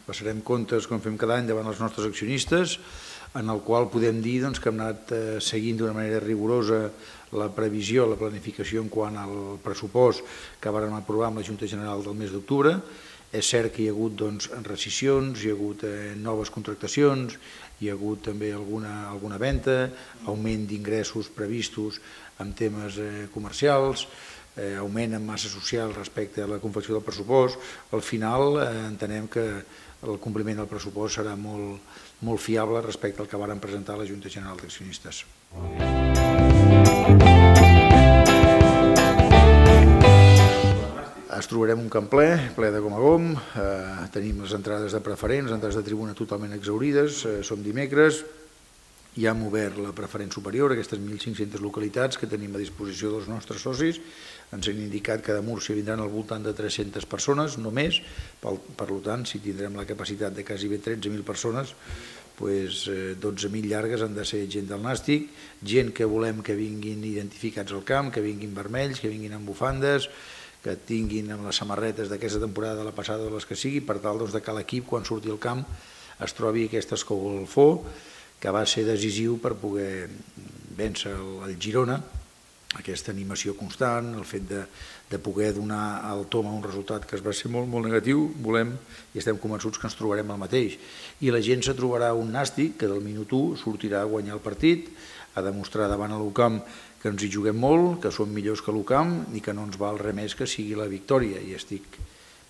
Passarem comptes, com fem cada any, davant els nostres accionistes, en el qual podem dir que hem anat seguint d'una manera rigorosa la previsió, la planificació en quant al pressupost que vàrem aprovar amb la Junta General del mes d'octubre. És cert que hi ha hagut rescissions, hi ha hagut noves contractacions, hi ha hagut també alguna venda, augment d'ingressos previstos en temes comercials, augment en massa social respecte a la confecció del pressupost. Al final entenem que el compliment del pressupost serà molt fiable respecte al que varen presentar a la Junta General d'Accionistes. Ens trobarem un camp ple de gom a gom, tenim les entrades de preferents, les entrades de tribuna totalment exhaurides, som dimecres, ja hem obert la preferent superior, aquestes 1.500 localitats que tenim a disposició dels nostres socis. Ens han indicat que de Múrcia vindran al voltant de 300 persones, no més. Per tant, si tindrem la capacitat de quasi 13.000 persones, 12.000 llargues han de ser gent del Nàstic, gent que volem que vinguin identificats al camp, que vinguin vermells, que vinguin amb bufandes, que tinguin amb les samarretes d'aquesta temporada, de la passada o les que sigui, per tal que l'equip, quan surti al camp, es trobi aquest escolfó que va ser decisiu per poder vèncer el Girona, aquesta animació constant, el fet de poder donar al Tom un resultat que es va ser molt negatiu. Volem i estem convençuts que ens trobarem el mateix. I la gent se trobarà un Nàstic que del minut 1 sortirà a guanyar el partit, a demostrar davant a l'UCAM que ens hi juguem molt, que som millors que l'UCAM i que no ens val res més que sigui la victòria. I estic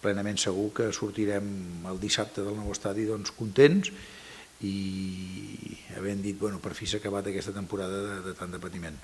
plenament segur que sortirem el dissabte del nou estadi contents i havent dit, per fi s'ha acabat aquesta temporada de tant de patiment.